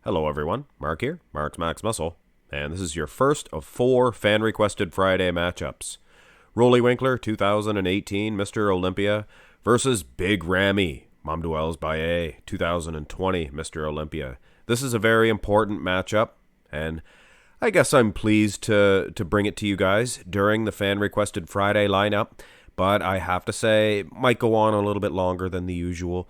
Hello everyone, Mark here, Mark's Max Muscle, and this is your first of 4 fan-requested Friday matchups. Roelly Winklaar, 2018 Mr. Olympia, versus Big Ramy, Mamdouh Elssbiay, 2020 Mr. Olympia. This is a very important matchup, and I guess I'm pleased to bring it to you guys during the fan-requested Friday lineup, but I have to say, it might go on a little bit longer than the usual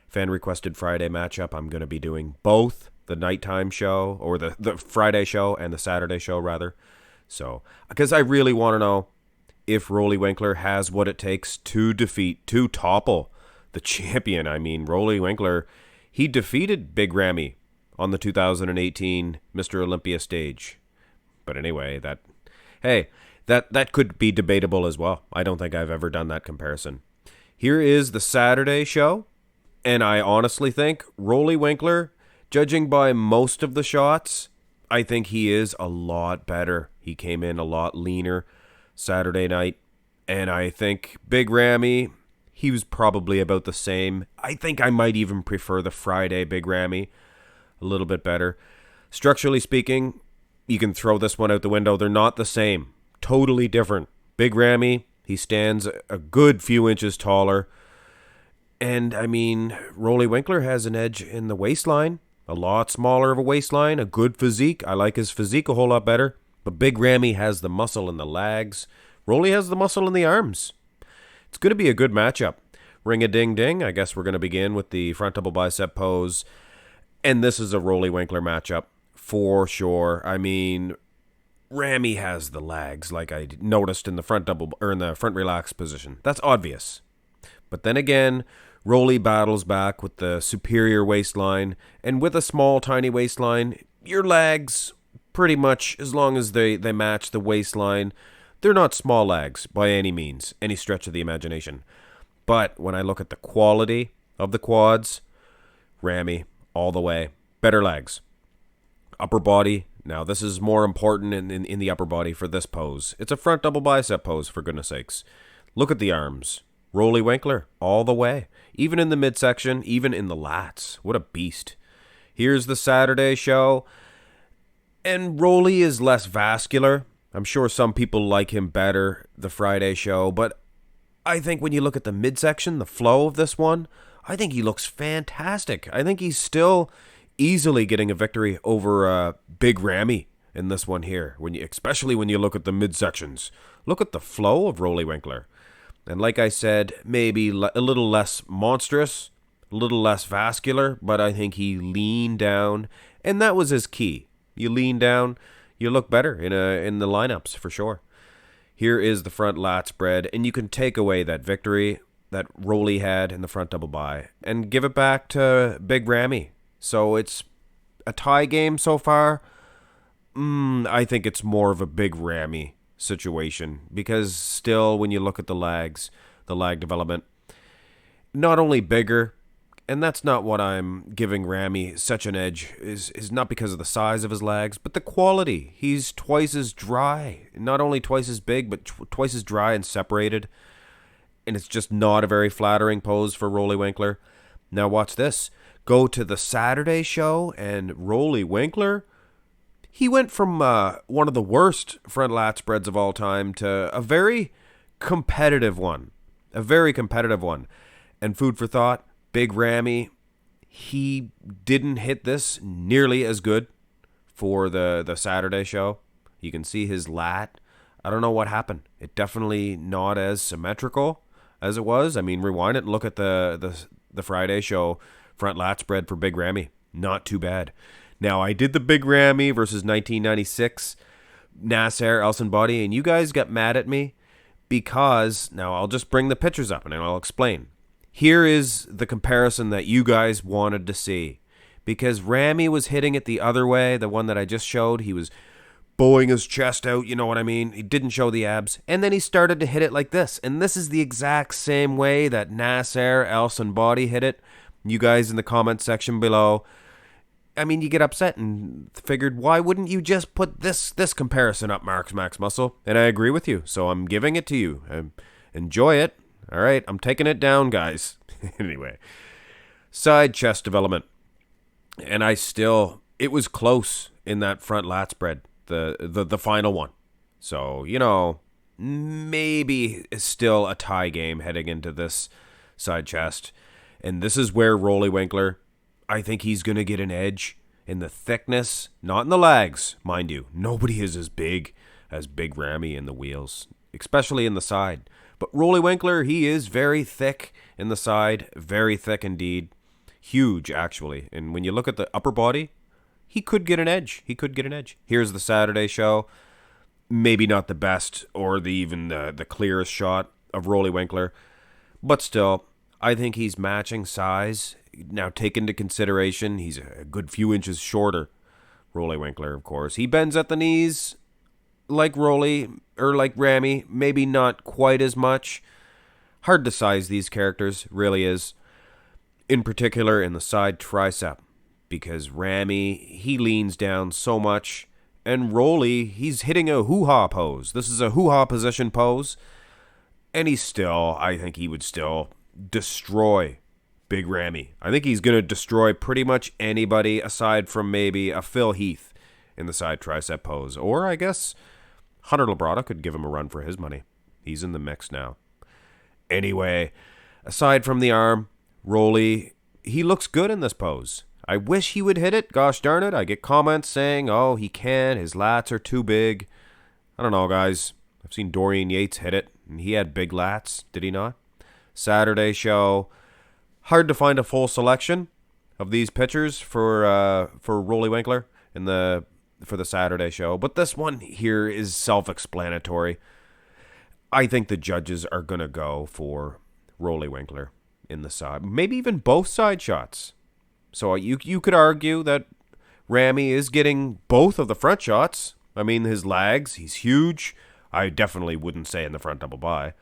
fan-requested Friday matchup. I'm going to be doing both the nighttime show, or the Friday show and the Saturday show, rather. So, because I really want to know if Roelly Winklaar has what it takes to topple the champion. I mean, Roelly Winklaar, he defeated Big Ramy on the 2018 Mr. Olympia stage. But anyway, that could be debatable as well. I don't think I've ever done that comparison. Here is the Saturday show, and I honestly think Roelly Winklaar, judging by most of the shots, I think he is a lot better. He came in a lot leaner Saturday night, and I think Big Ramy, he was probably about the same. I think I might even prefer the Friday Big Ramy a little bit better. Structurally speaking, you can throw this one out the window. They're not the same. Totally different. Big Ramy, he stands a good few inches taller. And, I mean, Roelly Winklaar has an edge in the waistline. A lot smaller of a waistline, a good physique. I like his physique a whole lot better. But Big Ramy has the muscle in the legs. Roelly has the muscle in the arms. It's going to be a good matchup. Ring-a-ding-ding. I guess we're going to begin with the front double bicep pose. And this is a Roelly Winklaar matchup for sure. I mean, Ramy has the legs, like I noticed in the front double or in the front relaxed position. That's obvious. But then again, Roelly battles back with the superior waistline, and with a small, tiny waistline, your legs, pretty much, as long as they match the waistline, they're not small legs by any means, any stretch of the imagination. But when I look at the quality of the quads, Ramy, all the way, better legs. Upper body, now this is more important in the upper body for this pose. It's a front double bicep pose, for goodness sakes. Look at the arms. Roelly Winklaar, all the way. Even in the midsection, even in the lats. What a beast. Here's the Saturday show. And Roelly is less vascular. I'm sure some people like him better, the Friday show. But I think when you look at the midsection, the flow of this one, I think he looks fantastic. I think he's still easily getting a victory over Big Ramy in this one here. Especially when you look at the midsections. Look at the flow of Roelly Winklaar. And like I said, maybe a little less monstrous, a little less vascular, but I think he leaned down, and that was his key. You lean down, you look better in the lineups for sure. Here is the front lat spread, and you can take away that victory that Roelly had in the front double bi and give it back to Big Ramy. So it's a tie game so far. I think it's more of a Big Ramy situation, because still when you look at the lag development, not only bigger, and that's not what I'm giving Ramy such an edge, is not because of the size of his legs, but the quality. He's twice as dry, not only twice as big, but twice as dry and separated, and it's just not a very flattering pose for Roelly Winklaar. Now watch this. Go to the Saturday show, and Roelly Winklaar, he went from one of the worst front lat spreads of all time to a very competitive one. A very competitive one. And food for thought, Big Ramy, he didn't hit this nearly as good for the Saturday show. You can see his lat. I don't know what happened. It definitely not as symmetrical as it was. I mean, rewind it and look at the Friday show front lat spread for Big Ramy. Not too bad. Now, I did the Big Ramy versus 1996 Nasser Elssbiay, and you guys got mad at me because, now I'll just bring the pictures up and I'll explain. Here is the comparison that you guys wanted to see, because Ramy was hitting it the other way, the one that I just showed. He was bowing his chest out, you know what I mean? He didn't show the abs, and then he started to hit it like this, and this is the exact same way that Nasser Elssbiay hit it. You guys in the comment section below, I mean, you get upset and figured, why wouldn't you just put this comparison up, Mark's Max Muscle? And I agree with you, so I'm giving it to you. Enjoy it. All right, I'm taking it down, guys. Anyway, side chest development. And I still it was close in that front lat spread, the final one. So, maybe it's still a tie game heading into this side chest. And this is where Roelly Winklaar, I think he's going to get an edge in the thickness, not in the legs, mind you. Nobody is as big as Big Ramy in the wheels, especially in the side. But Roelly Winklaar, he is very thick in the side, very thick indeed. Huge, actually. And when you look at the upper body, he could get an edge. Here's the Saturday show. Maybe not the best or even the clearest shot of Roelly Winklaar. But still, I think he's matching size. Now, take into consideration, he's a good few inches shorter. Roelly Winklaar, of course. He bends at the knees like Ramy. Maybe not quite as much. Hard to size these characters, really is. In particular, in the side tricep. Because Ramy, he leans down so much. And Roelly, he's hitting a hoo-ha pose. This is a hoo-ha position pose. And I think he would still destroy Big Ramy. I think he's going to destroy pretty much anybody aside from maybe a Phil Heath in the side tricep pose. Or I guess Hunter Labrada could give him a run for his money. He's in the mix now. Anyway, aside from the arm, Roelly, he looks good in this pose. I wish he would hit it. Gosh darn it. I get comments saying, oh, he can't. His lats are too big. I don't know, guys. I've seen Dorian Yates hit it, and he had big lats, did he not? Saturday show. Hard to find a full selection of these pictures for Roelly Winklaar for the Saturday show. But this one here is self-explanatory. I think the judges are going to go for Roelly Winklaar in the side. Maybe even both side shots. So you could argue that Ramy is getting both of the front shots. I mean, his legs, he's huge. I definitely wouldn't say in the front double by.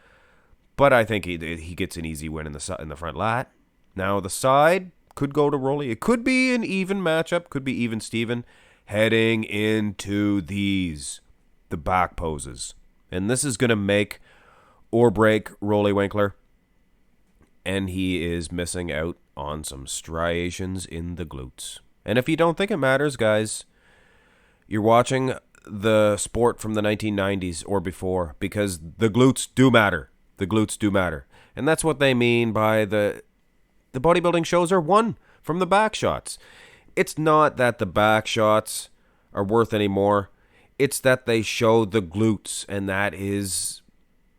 But I think he gets an easy win in the front lat. Now, the side could go to Roelly. It could be an even matchup. Could be even Steven. Heading into the back poses. And this is going to make or break Roelly Winklaar. And he is missing out on some striations in the glutes. And if you don't think it matters, guys, you're watching the sport from the 1990s or before, because the glutes do matter. The glutes do matter. And that's what they mean by the bodybuilding shows are won from the back shots. It's not that the back shots are worth any more. It's that they show the glutes, and that is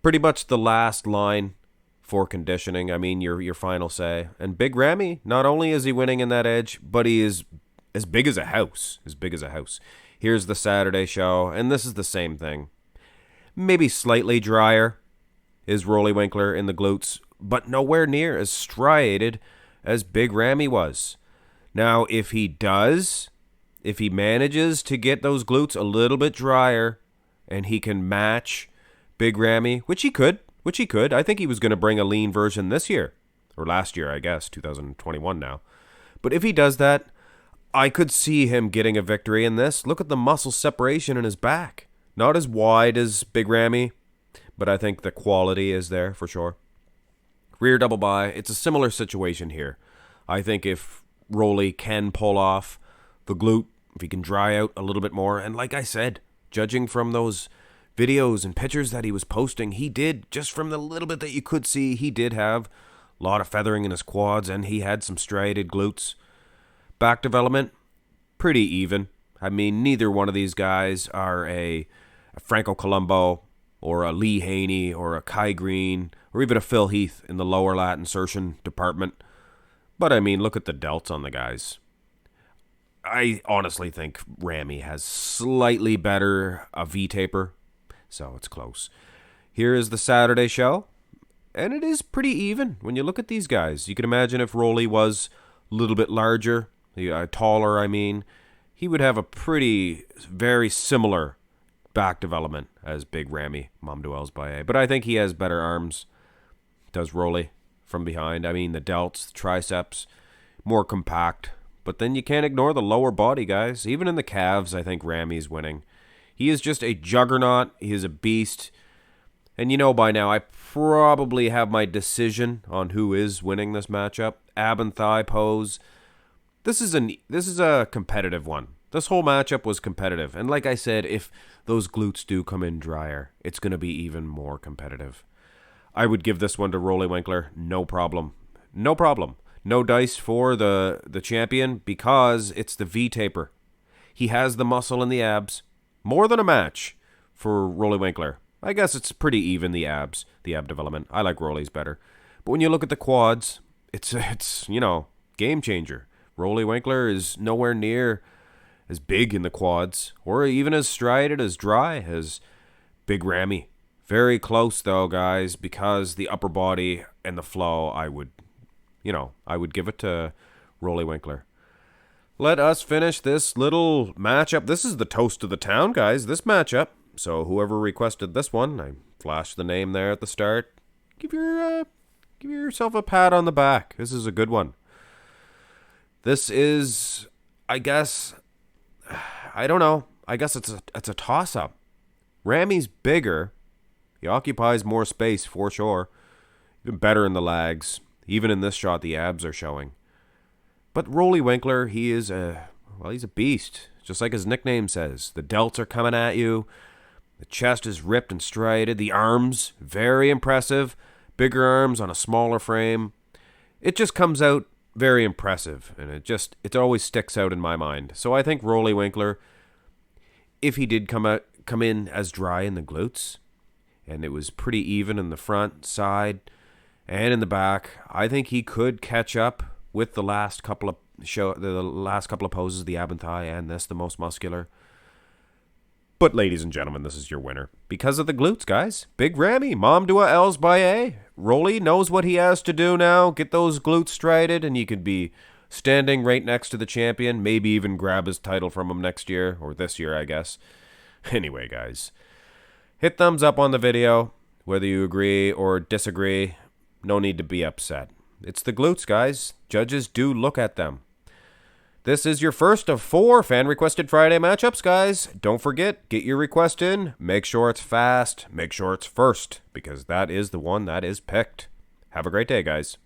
pretty much the last line for conditioning. I mean, your final say. And Big Ramy, not only is he winning in that edge, but he is as big as a house. Here's the Saturday show, and this is the same thing. Maybe slightly drier is Roelly Winklaar in the glutes, but nowhere near as striated as Big Ramy was. Now, if he manages to get those glutes a little bit drier, and he can match Big Ramy, which he could. I think he was going to bring a lean version this year, or last year, I guess, 2021 now. But if he does that, I could see him getting a victory in this. Look at the muscle separation in his back. Not as wide as Big Ramy, but I think the quality is there for sure. Rear double by, it's a similar situation here. I think if Roelly can pull off the glute, if he can dry out a little bit more, and like I said, judging from those videos and pictures that he was posting, he did, just from the little bit that you could see, he did have a lot of feathering in his quads, and he had some striated glutes. Back development, pretty even. I mean, neither one of these guys are a Franco Columbo or a Lee Haney or a Kai Green or even a Phil Heath in the lower lat insertion department. But I mean, look at the delts on the guys. I honestly think Ramy has slightly better a V-taper, so it's close. Here is the Saturday show, and it is pretty even when you look at these guys. You can imagine if Roelly was a little bit larger, taller, I mean, he would have a very similar back development as Big Ramy, Mamdouh Elssbiay. But I think he has better arms, does Roelly, from behind. I mean, the delts, the triceps, more compact. But then you can't ignore the lower body, guys. Even in the calves, I think Ramy's winning. He is just a juggernaut. He is a beast. And you know by now, I probably have my decision on who is winning this matchup. Ab and thigh pose. this is a competitive one. This whole matchup was competitive. And like I said, if those glutes do come in drier, it's going to be even more competitive. I would give this one to Roelly Winklaar. No problem. No problem. No dice for the champion because it's the V-taper. He has the muscle in the abs. More than a match for Roelly Winklaar. I guess it's pretty even, the ab development. I like Roelly's better. But when you look at the quads, it's game changer. Roelly Winklaar is nowhere near as big in the quads, or even as strided, as dry as Big Ramy. Very close though, guys, because the upper body and the flow, I would give it to Roelly Winklaar. Let us finish this little matchup. This is the toast of the town, guys, this matchup. So whoever requested this one, I flashed the name there at the start. Give yourself a pat on the back. This is a good one. This is, I guess, I don't know. I guess it's a toss-up. Ramy's bigger. He occupies more space for sure. Even better in the legs. Even in this shot, the abs are showing. But Roelly Winklaar, he's a beast. Just like his nickname says. The delts are coming at you. The chest is ripped and striated. The arms, very impressive. Bigger arms on a smaller frame. It just comes out very impressive. And it always sticks out in my mind. So I think Roelly Winklaar, if he did come in as dry in the glutes, and it was pretty even in the front, side, and in the back, I think he could catch up with the last couple of poses, the ab and thigh, and this, the most muscular. But ladies and gentlemen, this is your winner. Because of the glutes, guys. Big Ramy, Mamdouh, Elssbiay. Roelly knows what he has to do now. Get those glutes strided, and you could be standing right next to the champion. Maybe even grab his title from him next year, or this year, I guess. Anyway, guys. Hit thumbs up on the video, whether you agree or disagree. No need to be upset. It's the glutes, guys. Judges do look at them. This is your first of 4 fan-requested Friday matchups, guys. Don't forget, get your request in. Make sure it's fast. Make sure it's first, because that is the one that is picked. Have a great day, guys.